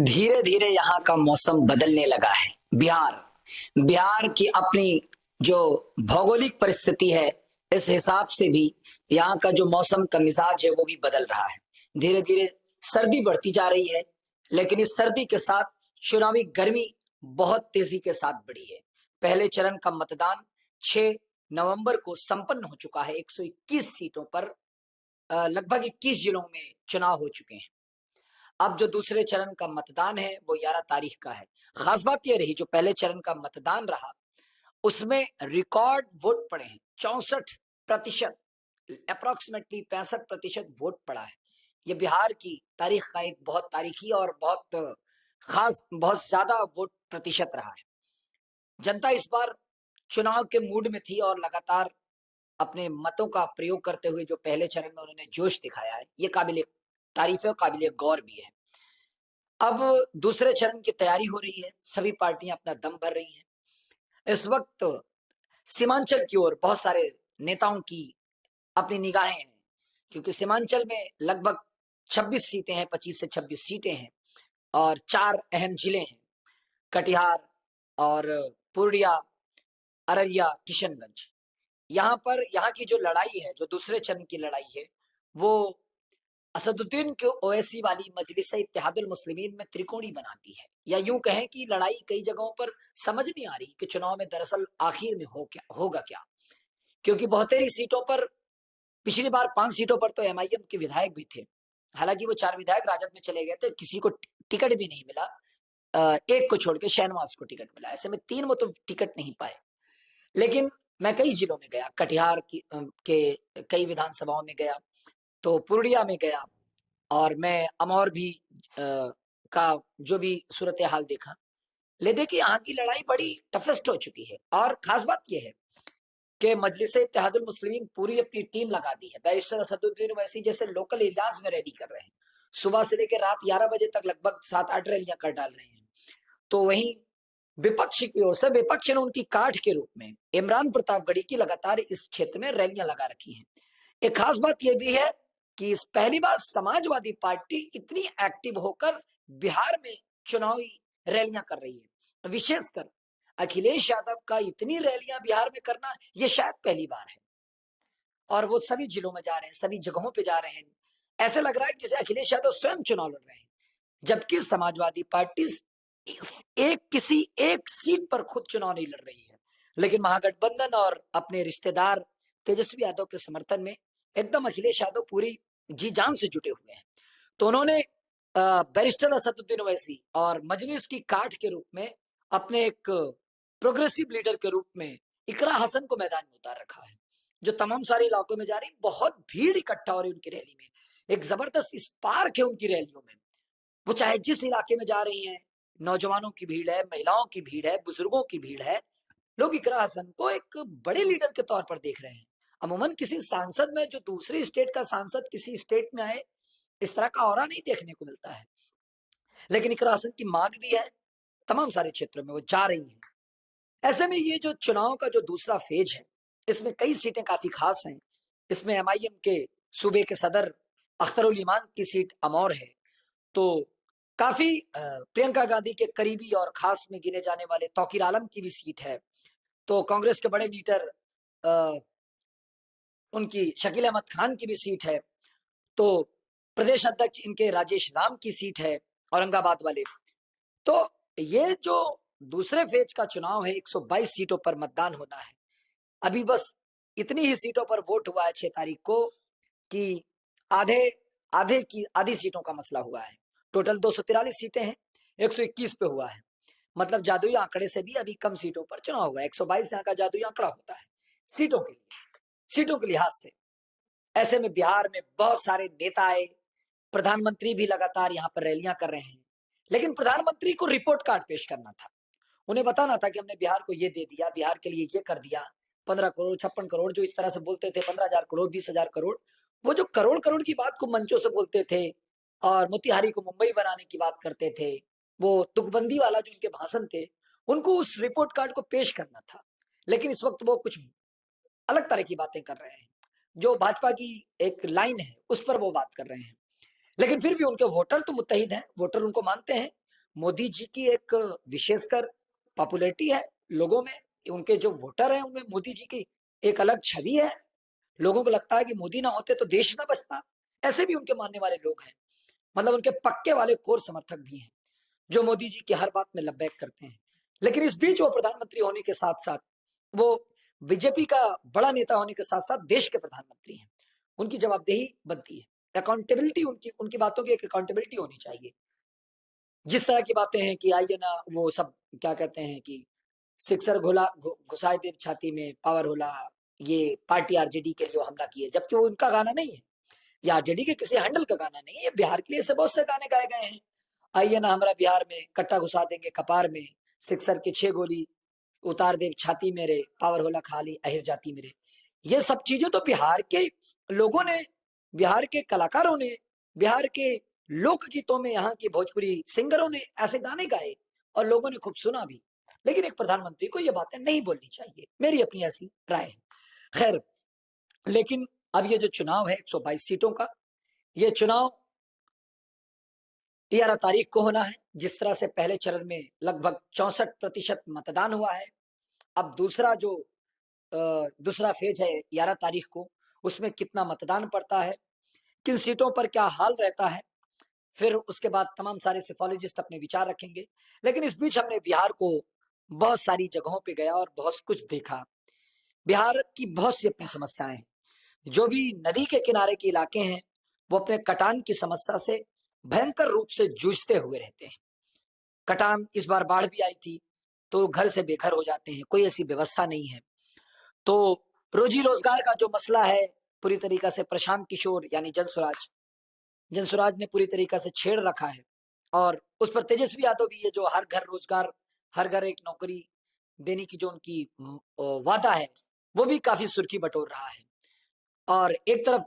धीरे धीरे यहाँ का मौसम बदलने लगा है। बिहार बिहार की अपनी जो भौगोलिक परिस्थिति है, इस हिसाब से भी यहाँ का जो मौसम का मिजाज है वो भी बदल रहा है। धीरे धीरे सर्दी बढ़ती जा रही है, लेकिन इस सर्दी के साथ चुनावी गर्मी बहुत तेजी के साथ बढ़ी है। पहले चरण का मतदान 6 नवंबर को संपन्न हो चुका है। 121 सीटों पर लगभग 21 जिलों में चुनाव हो चुके हैं। अब जो दूसरे चरण का मतदान है वो 11 तारीख का है। खास बात यह रही, जो पहले चरण का मतदान रहा उसमें रिकॉर्ड वोट पड़े हैं। 64%, अप्रोक्सीमेटली 65% वोट पड़ा है। ये बिहार की तारीख का एक बहुत तारीखी और बहुत खास, बहुत ज्यादा वोट प्रतिशत रहा है। जनता इस बार चुनाव के मूड में थी और लगातार अपने मतों का प्रयोग करते हुए जो पहले चरण में उन्होंने जोश दिखाया है, ये काबिल तारीफ है और काबिल गौर भी है। अब दूसरे चरण की तैयारी हो रही है, सभी पार्टियां अपना दम भर रही हैं। इस वक्त सीमांचल की ओर बहुत सारे नेताओं की अपनी निगाहें हैं, क्योंकि सीमांचल में लगभग 26 सीटें हैं, 25 से 26 सीटें हैं और 4 अहम जिले हैं, कटिहार और पूर्णिया, अररिया, किशनगंज। यहाँ की जो लड़ाई है, जो दूसरे चरण की लड़ाई है, वो असदुद्दीन को ओवैसी वाली मजलिस इत्तेहादुल मुस्लिमीन में त्रिकोणी बनाती है। या यूं कहें कि लड़ाई कई जगहों पर समझ नहीं आ रही कि चुनाव में दरअसल आखिर में होगा क्या, क्योंकि बहुतेरी सीटों पर, पिछली बार 5 सीटों पर तो एमआईएम के विधायक भी थे। हालांकि वो 4 विधायक राजद में चले गए थे, किसी को टिकट भी नहीं मिला। एक को छोड़ के शहनवाज को टिकट मिला, ऐसे में 3 वो तो टिकट नहीं पाए। लेकिन मैं कई जिलों में गया, कटिहार के कई विधानसभाओं में गया, तो पूर्णिया में गया और मैं अमौर भी का जो भी सूरत हाल देखा, ले देखिए यहाँ की लड़ाई बड़ी टफेस्ट हो चुकी है। और खास बात यह है कि मजलिस इत्तेहादुल मुस्लिमीन पूरी अपनी टीम लगा दी है। बैरिस्टर असदुद्दीन ओवैसी जैसे लोकल एरियाज में रैली कर रहे हैं, सुबह से लेकर रात 11 बजे तक लगभग 7-8 रैलियां कर डाल रहे हैं। तो वहीं विपक्ष की ओर से, विपक्ष ने उनकी काठ के रूप में इमरान प्रतापगढ़ी की लगातार इस क्षेत्र में रैलियां लगा रखी हैं। एक खास बात यह भी है कि इस पहली बार समाजवादी पार्टी इतनी एक्टिव होकर बिहार में चुनावी रैलियां कर रही है। विशेषकर अखिलेश यादव का इतनी रैलियां बिहार में करना यह शायद पहली बार है, और वो सभी जिलों में जा रहे हैं, सभी जगहों पे जा रहे हैं। ऐसे लग रहा है जैसे अखिलेश यादव स्वयं चुनाव लड़ रहे हैं, जबकि समाजवादी पार्टी किसी एक सीट पर खुद चुनाव नहीं लड़ रही है, लेकिन महागठबंधन और अपने रिश्तेदार तेजस्वी यादव के समर्थन में एकदम अखिलेश यादव पूरी जी जान से जुटे हुए हैं। तो उन्होंने बैरिस्टर असदुद्दीन ओवैसी और मजलिस की काठ के रूप में अपने एक प्रोग्रेसिव लीडर के रूप में इकरा हसन को मैदान में उतार रखा है, जो तमाम सारे इलाकों में जा रही। बहुत भीड़ इकट्ठा हो रही उनकी रैली में, एक जबरदस्त स्पार्क है उनकी रैलियों में। वो चाहे जिस इलाके में जा रही हैं, नौजवानों की भीड़ है, महिलाओं की भीड़ है, बुजुर्गों की भीड़ है। लोग इकरा हसन को एक बड़े लीडर के तौर पर देख रहे हैं। अमूमन किसी सांसद में, जो दूसरी स्टेट का सांसद किसी स्टेट में आए, इस तरह का ऑरा नहीं देखने को मिलता है। लेकिन इकरा हसन की मांग भी है, तमाम सारे क्षेत्रों में वो जा रही हैं। ऐसे में ये जो चुनाव का जो दूसरा फेज है, इसमें कई सीटें काफी खास हैं। इसमें एमआईएम के सूबे के सदर अख्तरुल ईमान की सीट अमौर है, तो काफी प्रियंका गांधी के करीबी और खास में गिने जाने वाले तौकीर आलम की भी सीट है। तो कांग्रेस के बड़े लीडर उनकी शकील अहमद खान की भी सीट है। तो प्रदेश अध्यक्ष इनके राजेश राम की सीट है, औरंगाबाद वाले। तो ये जो दूसरे फेज का चुनाव है, 122 सीटों पर मतदान होना है। अभी बस इतनी ही सीटों पर वोट हुआ है 6 तारीख को, कि आधी सीटों का मसला हुआ है। टोटल 243 सीटें हैं, 121 पे हुआ है। मतलब जादुई आंकड़े से भी अभी कम सीटों पर चुनाव हुआ है। 122 यहाँ का जादुई आंकड़ा होता है सीटों के लिहाज से। ऐसे में बिहार में बहुत सारे नेता आए, प्रधानमंत्री भी लगातार यहाँ पर रैलियां कर रहे हैं। लेकिन प्रधानमंत्री को रिपोर्ट कार्ड पेश करना था, उन्हें बताना था कि हमने बिहार को ये दे दिया, बिहार के लिए ये कर दिया। 15 करोड़, 56 करोड़, जो इस तरह से बोलते थे, 15,000 करोड़, 20,000 करोड़, वो जो करोड़ करोड़ की बात को मंचों से बोलते थे और मोतिहारी को मुंबई बनाने की बात करते थे, वो तुकबंदी वाला जो उनके भाषण थे, उनको उस रिपोर्ट कार्ड को पेश करना था। लेकिन इस वक्त वो कुछ अलग तरह की बातें कर रहे हैं, जो भाजपा की एक लाइन है उस पर वो बात कर रहे हैं। लेकिन फिर भी उनके वोटर तो मुत्तहिद हैं, वोटर उनको मानते हैं। मोदी जी की एक विशेषकर पॉपुलैरिटी है लोगों में, उनके जो वोटर हैं उनमें मोदी जी की एक अलग छवि है। लोगों को लगता है कि मोदी ना होते तो देश ना बचता। ऐसे भी उनके मानने वाले लोग हैं, मतलब उनके पक्के वाले कोर समर्थक भी हैं जो मोदी जी की हर बात में लबैक करते हैं। लेकिन इस बीच वो प्रधानमंत्री होने के साथ साथ वो बीजेपी का बड़ा नेता होने के साथ साथ देश के प्रधानमंत्री हैं। उनकी जवाबदेही बनती है, अकाउंटेबिलिटी, उनकी उनकी बातों की एक अकाउंटेबिलिटी होनी चाहिए। जिस तरह की बातें हैं कि आइए ना वो सब क्या कहते हैं कि सिक्सर घुसाए दे छाती में पावर होला, ये पार्टी आरजेडी के लिए हमला किए, जबकि वो उनका गाना नहीं है, ये आरजेडी के किसी हैंडल का गाना नहीं है। बिहार के लिए ऐसे बहुत से गाने गाए गए हैं। आइए ना हमारा बिहार में कट्टा घुसा देंगे कपार में, सिक्सर की 6 गोली उतार दे छाती मेरे, पावर होला खाली अहिर जाती मेरे। ये सब चीजें तो बिहार के लोगों ने, बिहार के कलाकारों ने, बिहार के लोकगीतों में यहाँ की भोजपुरी सिंगरों ने ऐसे गाने गाए और लोगों ने खूब सुना भी। लेकिन एक प्रधानमंत्री को ये बातें नहीं बोलनी चाहिए, मेरी अपनी ऐसी राय है। खैर, लेकिन अब ये जो चुनाव है 122 सीटों का, ये चुनाव 11 तारीख को होना है। जिस तरह से पहले चरण में लगभग 64% मतदान हुआ है, अब दूसरा फेज है 11 तारीख को, उसमें कितना मतदान पड़ता है, किन सीटों पर क्या हाल रहता है, फिर उसके बाद तमाम सारे सिफोलॉजिस्ट अपने विचार रखेंगे। लेकिन इस बीच हमने बिहार को बहुत सारी जगहों पे गया और बहुत कुछ देखा। बिहार की बहुत सी अपनी समस्याएं हैं। जो भी नदी के किनारे के इलाके हैं वो अपने कटान की समस्या से भयंकर रूप से जूझते हुए रहते हैं। कटान इस बार बाढ़ भी आई थी तो घर से बेघर हो जाते हैं, कोई ऐसी व्यवस्था नहीं है। तो रोजी रोजगार का जो मसला है पूरी तरीका से प्रशांत किशोर यानी जनसुराज ने पूरी तरीका से छेड़ रखा है। और उस पर तेजस्वी यादव भी, ये जो हर घर रोजगार, हर घर एक नौकरी देने की जो उनकी वादा है, वो भी काफी सुर्खी बटोर रहा है। और एक तरफ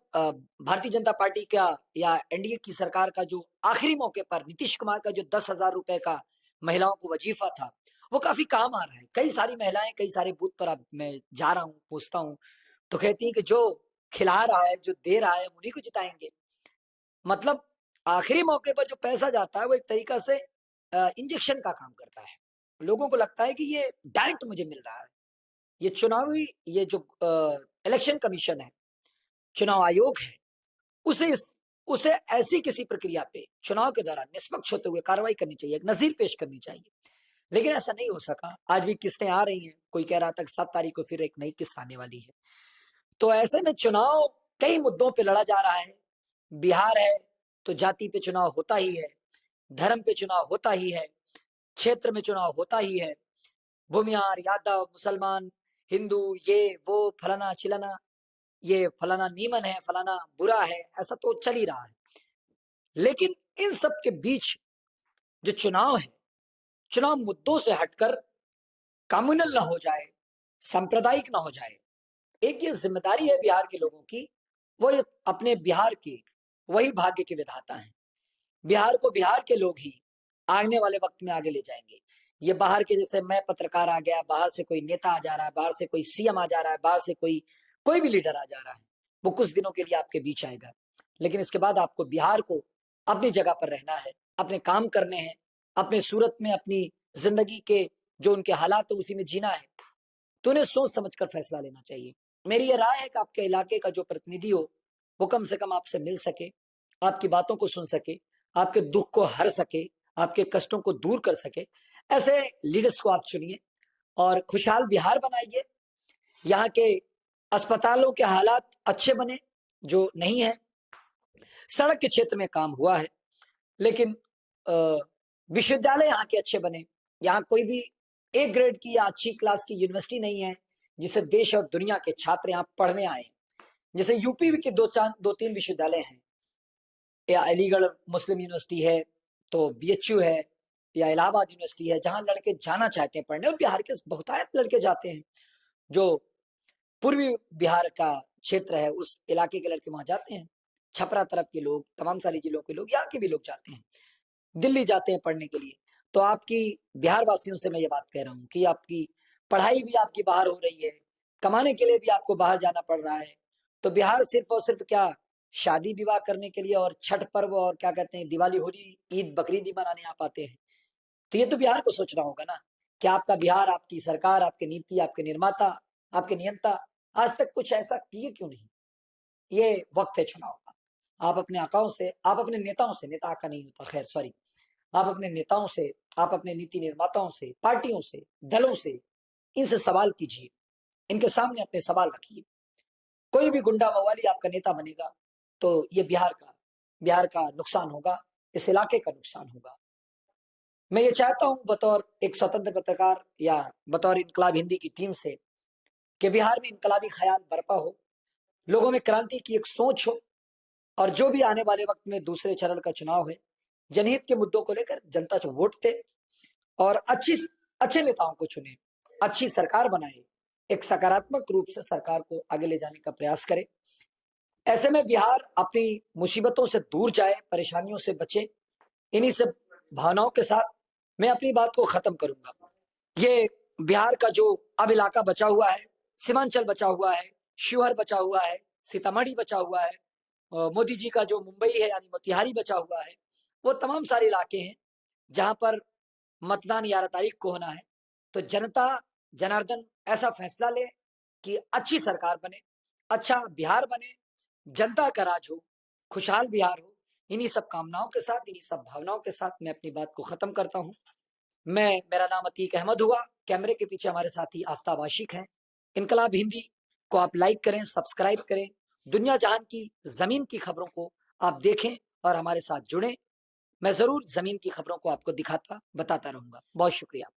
भारतीय जनता पार्टी का या एनडीए की सरकार का जो आखिरी मौके पर नीतीश कुमार का जो 10,000 रुपए का महिलाओं को वजीफा था, वो काफी काम आ रहा है। कई सारी महिलाएं कई सारे बूथ पर, अब मैं जा रहा हूँ पूछता हूँ तो कहती है कि जो खिला रहा है, जो दे रहा है, उन्हीं को जिताएंगे। मतलब आखिरी मौके पर जो पैसा जाता है वो एक तरीका से इंजेक्शन का काम करता है। लोगों को लगता है कि ये डायरेक्ट मुझे मिल रहा है। ये चुनावी, ये जो इलेक्शन कमीशन है, चुनाव आयोग है, उसे उसे ऐसी किसी प्रक्रिया पे चुनाव के दौरान निष्पक्ष होते हुए कार्रवाई करनी चाहिए, एक नजीर पेश करनी चाहिए। लेकिन ऐसा नहीं हो सका। आज भी किस्तें आ रही हैं, कोई कह रहा था 7 तारीख को फिर एक नई किस्त आने वाली है। तो ऐसे में चुनाव कई मुद्दों पे लड़ा जा रहा है। बिहार है तो जाति पे चुनाव होता ही है, धर्म पे चुनाव होता ही है, क्षेत्र में चुनाव होता ही है, भूमिहार, यादव, मुसलमान, हिंदू, ये वो फलाना चिलाना, ये फलाना नीमन है, फलाना बुरा है, ऐसा तो चल ही रहा है। लेकिन इन सब के बीच जो चुनाव है, चुनाव मुद्दों से हटकर कम्युनल ना हो जाए, सांप्रदायिक ना हो जाए। एक ये जिम्मेदारी है बिहार के लोगों की। वो अपने बिहार के वही भाग्य के विधाता हैं। बिहार को बिहार के लोग ही आने वाले वक्त में आगे ले जाएंगे। ये बाहर के, जैसे मैं पत्रकार आ गया, बाहर से कोई नेता आ जा रहा है, बाहर से कोई सीएम आ जा रहा है, बाहर से कोई कोई भी लीडर आ जा रहा है, वो कुछ दिनों के लिए आपके बीच आएगा। लेकिन इसके बाद आपको बिहार को अपनी जगह पर रहना है, अपने काम करने हैं, अपने सूरत में अपनी जिंदगी के जो उनके हालात है उसी में जीना है। तो उन्हें सोच समझकर फैसला लेना चाहिए। मेरी ये राय है कि आपके इलाके का जो प्रतिनिधि हो वो कम से कम आपसे मिल सके, आपकी बातों को सुन सके, आपके दुख को हर सके, आपके कष्टों को दूर कर सके। ऐसे लीडर्स को आप चुनिए और खुशहाल बिहार बनाइए। यहाँ के अस्पतालों के हालात अच्छे बने, जो नहीं है। सड़क के क्षेत्र में काम हुआ है, लेकिन विश्वविद्यालय यहाँ के अच्छे बने। यहाँ कोई भी ए ग्रेड की या अच्छी क्लास की यूनिवर्सिटी नहीं है जिसे देश और दुनिया के छात्र यहाँ पढ़ने आए। जैसे यूपी के दो तीन विश्वविद्यालय हैं, या अलीगढ़ मुस्लिम यूनिवर्सिटी है, तो बीएचयू है, या इलाहाबाद यूनिवर्सिटी है, जहां लड़के जाना चाहते हैं पढ़ने। और बिहार के बहुतायत लड़के जाते हैं, जो पूर्वी बिहार का क्षेत्र है उस इलाके के लड़के वहां जाते हैं। छपरा तरफ के लोग, तमाम सारी जिलों के लोग, यहाँ के भी लोग जाते हैं, दिल्ली जाते हैं पढ़ने के लिए। तो आपकी बिहार वासियों से मैं ये बात कह रहा हूँ कि आपकी पढ़ाई भी आपकी बाहर हो रही है, कमाने के लिए भी आपको बाहर जाना पड़ रहा है। तो बिहार सिर्फ और सिर्फ क्या शादी विवाह करने के लिए और छठ पर्व और क्या कहते हैं दिवाली, होली, ईद, बकरीद ही मनाने आप आते हैं? तो ये तो बिहार को सोचना होगा ना कि आपका बिहार, आपकी सरकार, आपके नीति, आपके निर्माता, आपके नियंता आज तक कुछ ऐसा किए क्यों नहीं। ये वक्त है चुनाव का। आप अपने आकाओं से, आप अपने नेताओं से, नेता आका नहीं होता, खैर सॉरी, आप अपने नेताओं से, आप अपने नीति निर्माताओं से, पार्टियों से, दलों से, इनसे सवाल कीजिए, इनके सामने अपने सवाल रखिए। कोई भी गुंडा मवाली आपका नेता बनेगा तो ये बिहार का नुकसान होगा, इस इलाके का नुकसान होगा। मैं ये चाहता हूं बतौर एक स्वतंत्र पत्रकार या बतौर इनकलाब हिंदी की टीम से कि बिहार में इनकलाबी ख्याल बरपा हो, लोगों में क्रांति की एक सोच हो, और जो भी आने वाले वक्त में दूसरे चरण का चुनाव है, जनहित के मुद्दों को लेकर जनता जो वोट दे और अच्छे नेताओं को चुने, अच्छी सरकार बनाए, एक सकारात्मक रूप से सरकार को आगे ले जाने का प्रयास करे। ऐसे में बिहार अपनी मुसीबतों से दूर जाए, परेशानियों से बचे। इन्हीं सब भावनाओं के साथ मैं अपनी बात को खत्म करूंगा। ये बिहार का जो अब इलाका बचा हुआ है, सीमांचल बचा हुआ है, शिवहर बचा हुआ है, सीतामढ़ी बचा हुआ है, मोदी जी का जो मुंबई है यानी मोतिहारी बचा हुआ है, वो तमाम सारे इलाके हैं जहां पर मतदान 11 तारीख को होना है। तो जनता जनार्दन ऐसा फैसला ले कि अच्छी सरकार बने, अच्छा बिहार बने, जनता का राज हो, खुशहाल बिहार हो। इन्हीं सब कामनाओं के साथ, इन्हीं सब भावनाओं के साथ मैं अपनी बात को खत्म करता हूं। मेरा नाम अतीक अहमद हुआ। कैमरे के पीछे हमारे साथी आफ्ताब आशिक हैं। इनकलाब हिंदी को आप लाइक करें, सब्सक्राइब करें। दुनिया जहान की जमीन की खबरों को आप देखें और हमारे साथ जुड़ें। मैं जरूर जमीन की खबरों को आपको दिखाता बताता रहूंगा। बहुत शुक्रिया।